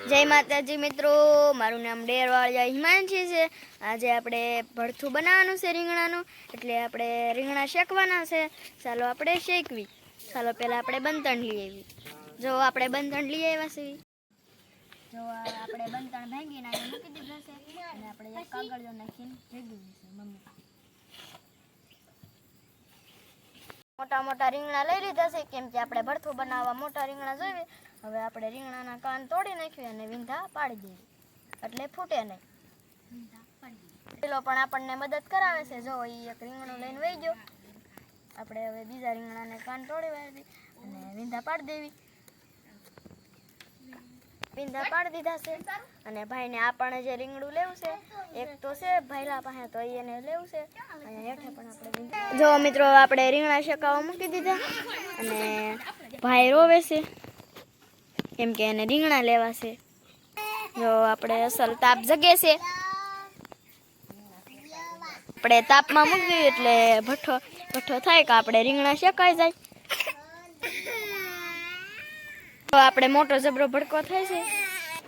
જય માતાજી મિત્રો, મારું નામ ડેરવાળિયા હિમાંશી છે। આજે આપણે ભરથું બનાવવાનું છે રીંગણાનું, એટલે આપણે રીંગણા શેકવાના છે। ચાલો આપણે શેકવી। ચાલો પહેલાં આપણે બંતણ લઈ આવી। જો આપણે બંતણ લઈ આવ્યા છે। જો આપણે બંતણ ભાંગી નાખી મૂકી દીધા છે અને આપણે એક કાગળિયો નાખીને ભેગી દઈશું। મમ્મી મોટા મોટા રીંગણા લઈ લીધા છે, કેમ કે આપણે ભરથું બનાવવા મોટા રીંગણા જોઈએ। હવે આપણે રીંગણાના કાન તોડી નાખીએ અને વિંધા પાડી દઈએ, એટલે ફૂટે નહીં। પેલો પણ આપણને મદદ કરાવે છે। જો એ એક રીંગણું લઈને વહી ગયો। આપણે હવે બીજા રીંગણાને કાન તોડી વાળી અને વિંધા પાડી દેવી। વિંધા પાડી દીધા છે અને ભાઈને આપણને જે રીંગણું લેવું છે, એક તો છે ભાઈલા પાસે, તો એને લેવું છે। અને હેઠે પણ આપણે જો મિત્રો આપણે રીંગણા શેકાવા મૂકી દીધા અને ભાઈ રોવે છે, કેમ કે એને રીંગણા લેવા છે। જો આપણે અસલ તાપ જગે છે, આપણે તાપમાં મૂકવી એટલે ભઠ્ઠો થાય કે આપણે રીંગણા શેકાઈ જાય। તો આપણે મોટો જબરો ભડકો થાય છે।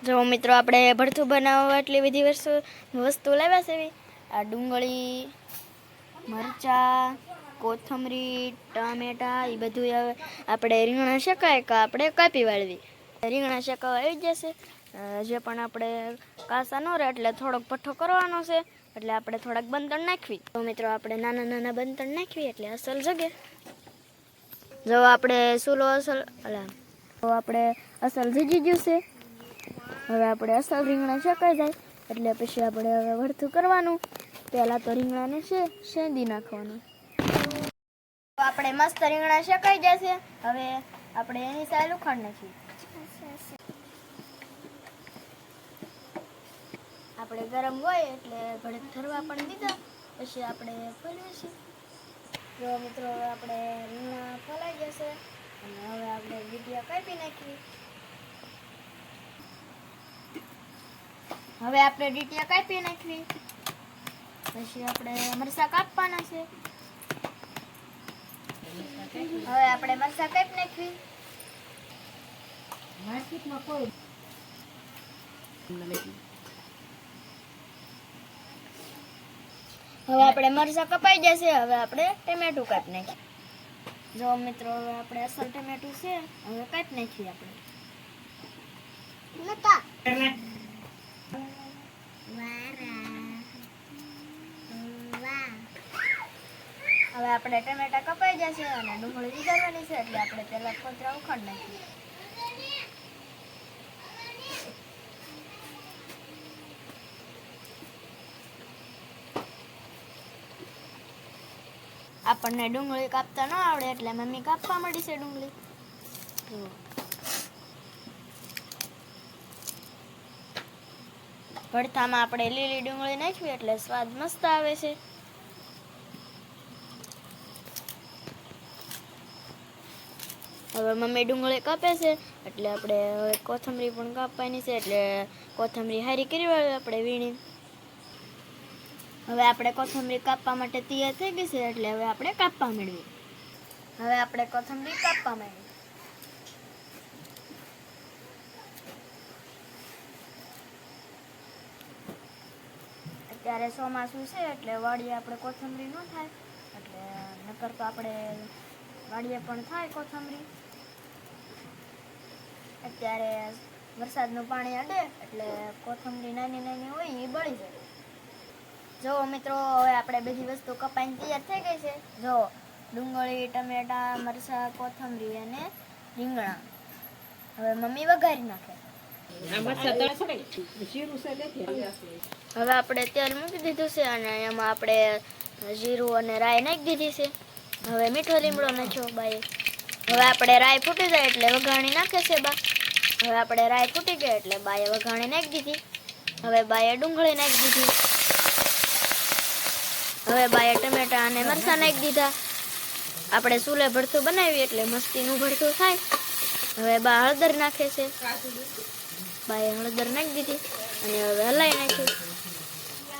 જો મિત્રો આપણે ભરથું બનાવવા એટલી બધી વસ્તુ લાવ્યા છે। આ ડુંગળી, મરચાં, કોથમરી, ટામેટા, એ બધું આપણે રીંગણા શેકાય કે આપણે કાપી વાળવી। રીંગણા શેકાવા આવી જશે। જે પણ આપણે કાસા ન રહે એટલે થોડોક ભઠ્ઠો કરવાનો છે, એટલે આપણે થોડાક બંતણ નાખવી। તો મિત્રો આપણે નાના નાના બંતણ નાખવી એટલે અસલ જગે। જો આપણે સૂલો અસલ તો આપણે અસલ જીજી ગયું છે। હવે આપણે અસલ રીંગણા શેકાઈ જાય એટલે પછી આપણે હવે ભરથું કરવાનું। પહેલાં તો રીંગણાને શેંદી નાખવાનું। તો આપણે મસ્ત રીંગણા શેકાઈ જશે। હવે આપણે એની સાઈડ ઉખાડ નાખીએ। આપણે ગરમ હોય એટલે ભડક ધરવા પણ દીધા, પછી આપણે ફોલીએ છીએ। જો મિત્રો આપણે રીંગણા ફોલાઈ જશે અને હવે આપણે વીડિયા કાપી નાખીએ। હવે આપણે ડીટીયા કાપી નાખવી, પછી આપણે મરચાં કાપવાના છે। હવે આપણે મરચાં કાપી નાખવી। હવે આપણે મરચાં કપાઈ જશે। હવે આપણે ટમેટું કાપી નાખીએ। જો મિત્રો હવે આપણે અસલ ટમેટું છે, હવે કાપી નાખીએ આપણે। હવે આપણે ટમેટા કપાઈ જશે અને ડુંગળી ઉગાડવાની છે, એટલે આપણે પહેલા કોથરા ઉખાડ નાખીએ। આપણને ડુંગળી કાપતા ન આવડે એટલે મમ્મી કાપવા મળી છે ડુંગળી। ભરથામાં આપણે લીલી ડુંગળી નાખવી એટલે સ્વાદ મસ્ત આવે છે। હવે મમ્મી ડુંગળી કાપે છે એટલે આપણે હવે કોથમરી પણ કાપવાની છે, એટલે કોથમરી હારી કરી વાળવી આપણે વીણી। હવે આપણે કોથમરી કાપવા માટે તૈયાર થઈ ગઈ છે, એટલે હવે આપણે કાપવા માંડવી। હવે આપણે કોથમરી કાપવા માંડવી। અત્યારે ચોમાસું છે એટલે વાડીએ આપણે કોથમરી ન થાય, એટલે નકર તો આપણે વાડીએ પણ થાય કોથમરી। અત્યારે વરસાદનું પાણી અડે એટલે કોથમરી નાની નાની હોય એ બળી જાય। જો મિત્રો હવે આપણે બધી વસ્તુ કપાઈને તૈયાર થઈ ગઈ છે। જો ડુંગળી, ટમેટા, મરચાં, કોથમરી અને રીંગણા હવે મમ્મી વઘારી નાખે। હવે આપણે તેલ મૂકી દીધું છે અને એમાં આપણે જીરું અને રાઈ નાખી દીધી છે। હવે મીઠો લીમડો નાખ્યો બાએ। હવે આપણે રાઈ ફૂટી જાય એટલે વઘાણી નાખે છે બા। હવે આપણે રાઈ ફૂટી ગઈ એટલે બાએ વઘાણી નાખી દીધી। હવે બાએ ડુંગળી નાખી દીધી। હવે બાએ ટમેટા અને મરચાં નાખી દીધા। આપણે ચૂલે ભરથું બનાવીએ એટલે મસ્તીનું ભરથું થાય। હવે બા હળદર નાખે છે। બાએ હળદર નાખી દીધી અને હવે હલાવી નાખી।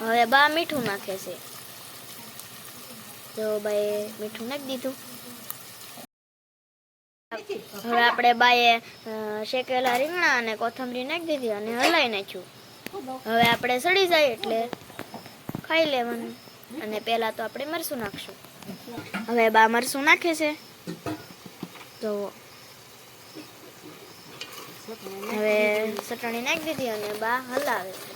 હવે બા મીઠું નાખે છે। તો બાએ મીઠું નાખી દીધું। હવે આપણે બાએ શેકેલા રીંગણા અને કોથમરી નાખી દીધી અને હલાવી નાખ્યું. હવે આપણે સડી જાય એટલે ખાઈ લેવાનું. અને પહેલાં તો આપણે મરચું નાખશું. હવે બા મરચું નાખે છે જુઓ. હવે ચટણી નાખી દીધી અને બા હલાવે છે.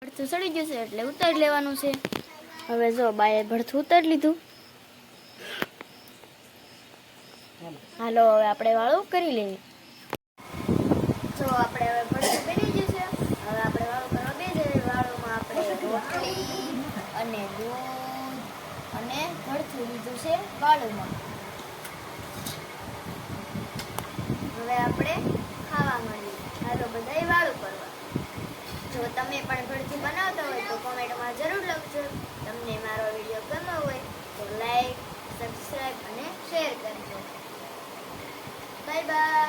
ભરથું સડી ગયું છે એટલે ઉતારી લેવાનું છે. હવે જો બાએ ભરથું ઉતારી લીધું. હાલો હવે આપણે વાળું કરી લઈએ. જો આપણે હવે ભરથું બની ગયું છે. હવે આપણે વાળું કરવા બેસીએ. વાળુમાં આપણે રોટલી અને દૂધ અને ભરથું લીધું છે વાળુમાં. હવે આપણે ખાવા માંડીએ. હાલો બધાય વાળું કરવા. જો તમે પણ ભરથું બનાવતા હોય તો કોમેન્ટમાં જરૂર લખજો. તમને મારો વિડીયો ગમ્યો હોય તો લાઈક, સબસ્ક્રાઈબ અને શેર કરજો. Bye bye.